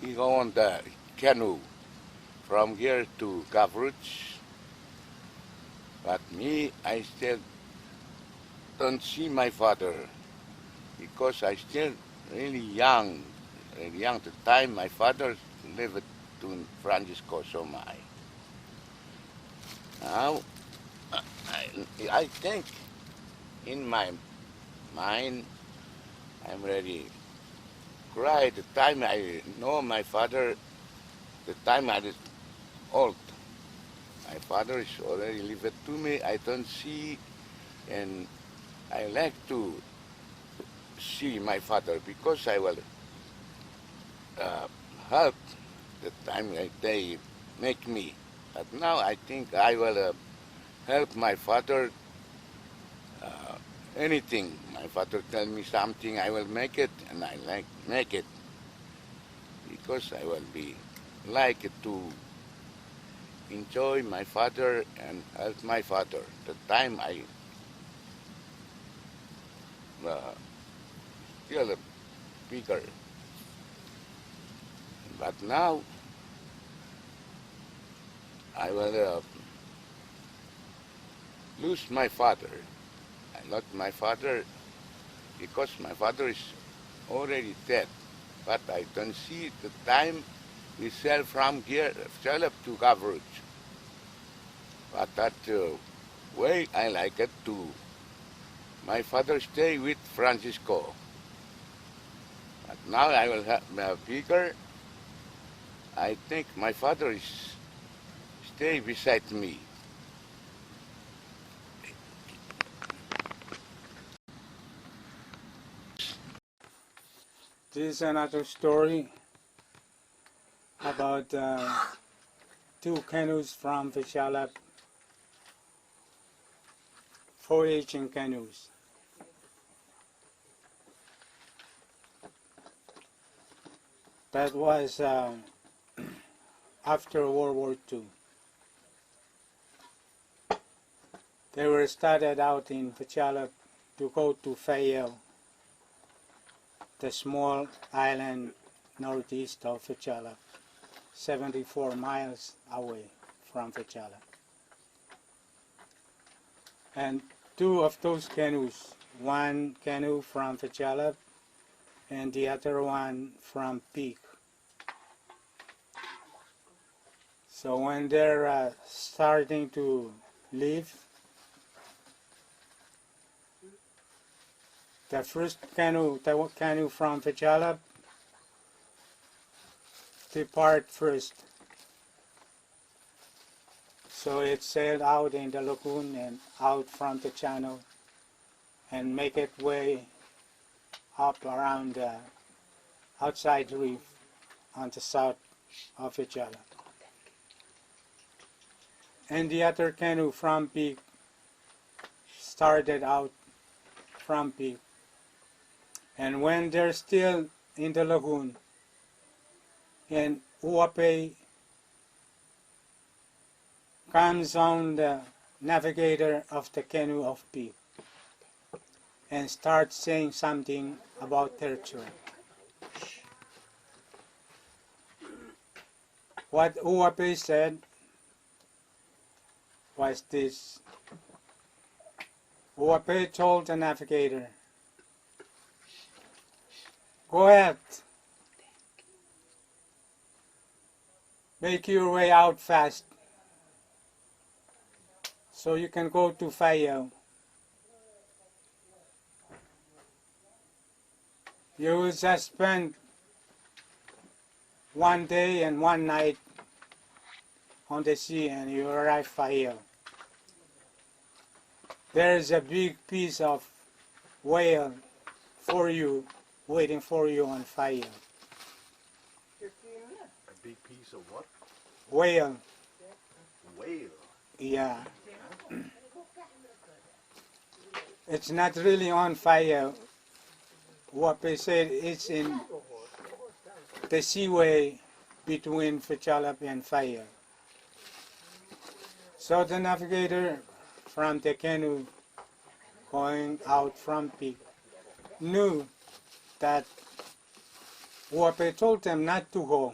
he go on the canoe from here to Gavruch. But me, I still don't see my father because I still really young. Really young at the time my father lived to Francisco Soumai. Now, I think in my mind I'm ready cry the time I know my father, the time I was old. My father is already lived to me. I don't see, and I like to see my father because I will uh, help the time they make me. But now I think I will help my father uh, anything. My father tell me something, I will make it, and I like make it because I will be like to enjoy my father and help my father. The time I uh, still bigger, but now I will lose my father. I lost my father because my father is already dead. But I don't see the time we sell from here, sell up to coverage. But that way I like it too. My father stay with Francisco. But now I will have bigger. I think my father is stay beside me. This is another story about two canoes from Faraulep, foraging canoes. That was after World War II. They were started out in Faraulep to go to Fayel, the small island northeast of Faraulep, 74 miles away from Faraulep. And two of those canoes, one canoe from Faraulep and the other one from Piig. So when they're starting to leave, the first canoe, the canoe from Faraulep, depart first. So it sailed out in the lagoon and out from the channel and make its way up around the outside reef on the south of Faraulep. And the other canoe from Piig started out from Piig. And when they're still in the lagoon, and Uape comes on the navigator of the canoe of Piig and starts saying something about their trip. What Uape said was this. Uape told the navigator, "Go ahead, make your way out fast so you can go to Fayel. You will just spend 1 day and 1 night on the sea and you arrive Fayel. There is a big piece of whale for you, waiting for you on Fayel." A big piece of what? Whale. Whale. Yeah. It's not really on fire. What they said, it's in the seaway between Faraulep and Fayel. So the navigator from the canoe going out from Piig knew that Uape told them not to go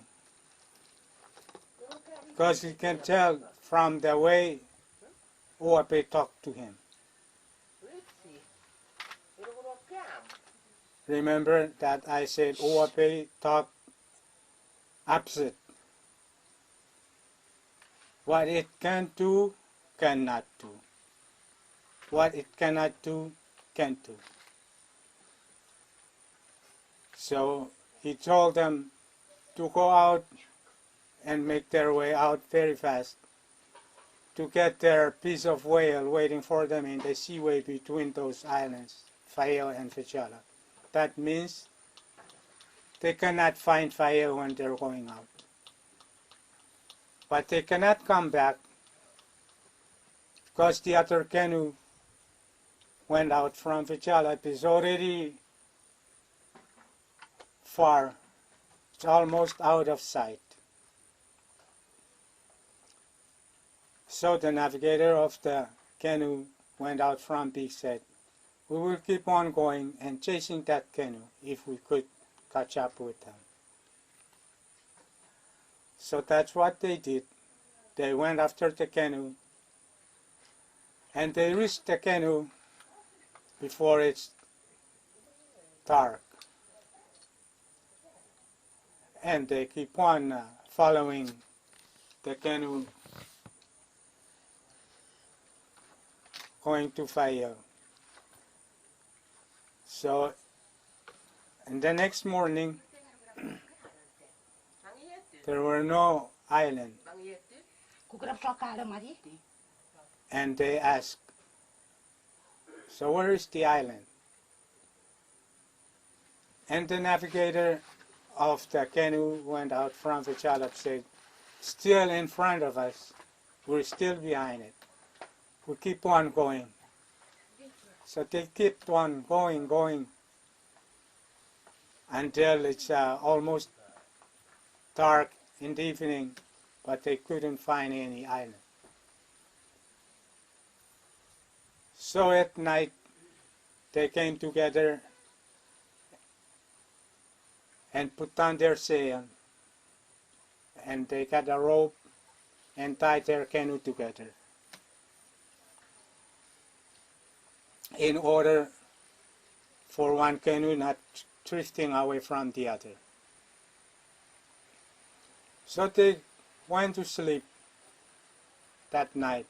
because he can tell from the way Uape talked to him. Remember that I said Uape talked opposite. What it can do, cannot do. What it cannot do, can't do. So he told them to go out and make their way out very fast to get their piece of whale waiting for them in the seaway between those islands, Fayel and Fichala. That means they cannot find Fayel when they're going out. But they cannot come back because the other canoe went out from Fichala. It is already far. It's almost out of sight. So the navigator of the canoe went out from Piig said, we will keep on going and chasing that canoe if we could catch up with them. So that's what they did. They went after the canoe and they reached the canoe before it's dark. And they keep on following the canoe going to Fayel. So, and the next morning, there were no island. And they asked, so where is the island? And the navigator of the canoe went out from the Fichala, said, still in front of us, we're still behind it. We keep on going. So they kept on going until it's almost dark in the evening, but they couldn't find any island. So at night they came together and put on their sail, and they got a rope and tied their canoe together in order for one canoe not drifting away from the other. So they went to sleep that night.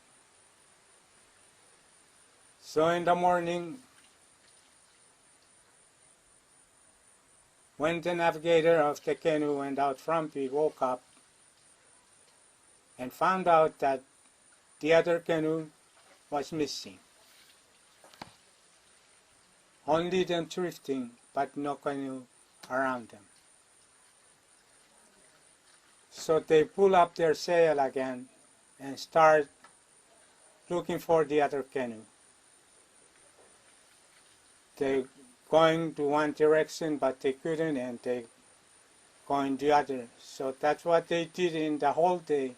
So in the morning, when the navigator of the canoe went out from Piig, woke up and found out that the other canoe was missing. Only them drifting, but no canoe around them. So they pull up their sail again and start looking for the other canoe. They going to one direction, but they couldn't, and they going the other. So that's what they did in the whole day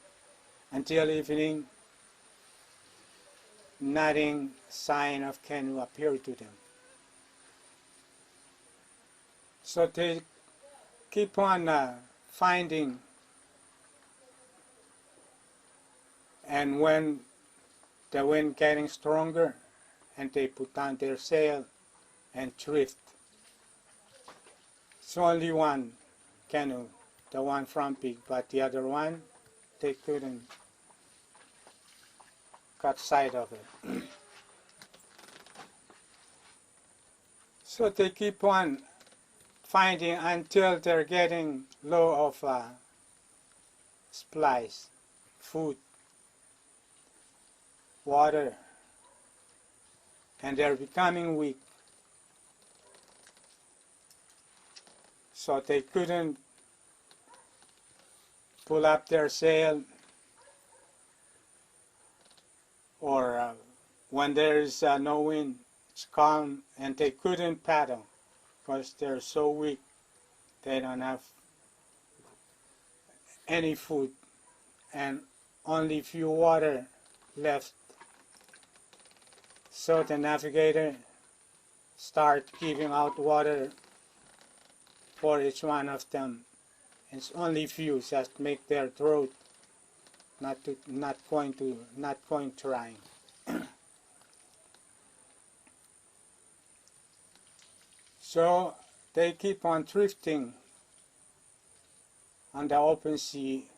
until evening. Nothing sign of canoe appeared to them. So they keep on finding, and when the wind getting stronger, and they put down their sail and drift. It's only one canoe, the one from Piig, but the other one, they couldn't cut sight of it. So they keep on finding until they're getting low of supplies, food, water, and they're becoming weak. So they couldn't pull up their sail, or when there is no wind, it's calm, and they couldn't paddle because they're so weak. They don't have any food and only few water left. So the navigator started giving out water for each one of them. It's only few just make their throat not going trying. So they keep on drifting on the open sea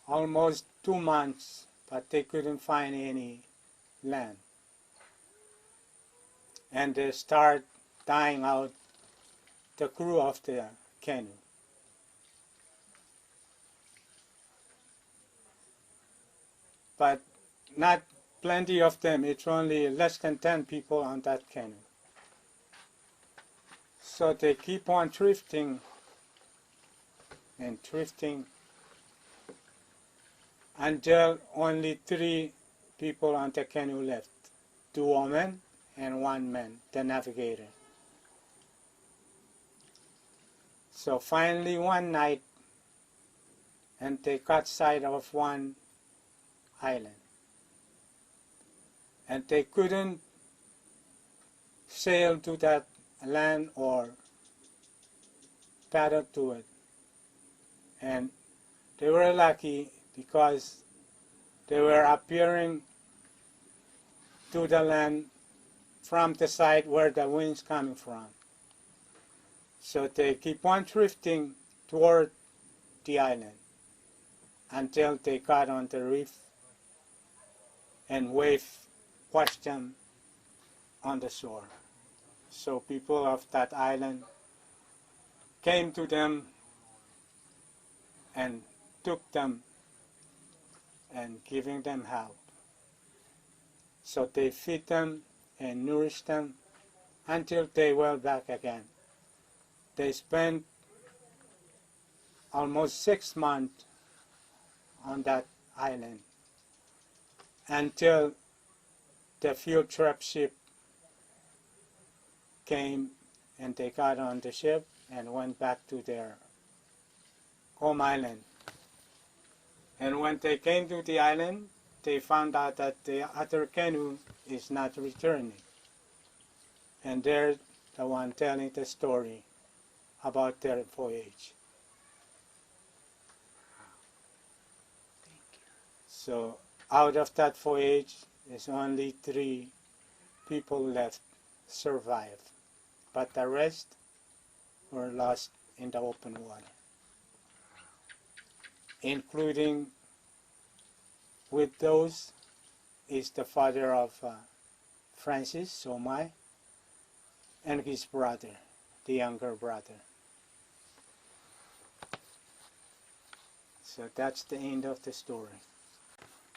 almost 2 months, but they couldn't find any land. And they start dying out, the crew of the canoe. But not plenty of them, it's only less than 10 people on that canoe. So they keep on drifting and drifting until only 3 people on the canoe left, 2 women and 1 man, the navigator. So finally one night, and they caught sight of one island. And they couldn't sail to that land or paddle to it. And they were lucky because they were appearing to the land from the side where the wind's coming from. So they keep on drifting toward the island until they got on the reef and wave washed them on the shore. So people of that island came to them and took them and giving them help. So they feed them and nourish them until they were back again. They spent almost 6 months on that island until the field trip ship came and they got on the ship and went back to their home island. And when they came to the island, they found out that the other canoe is not returning. And they're the one telling the story about their voyage. So out of that voyage, there's only 3 people left survive, but the rest were lost in the open water, including with those is the father of Francis, Soumai, and his brother, the younger brother. So that's the end of the story.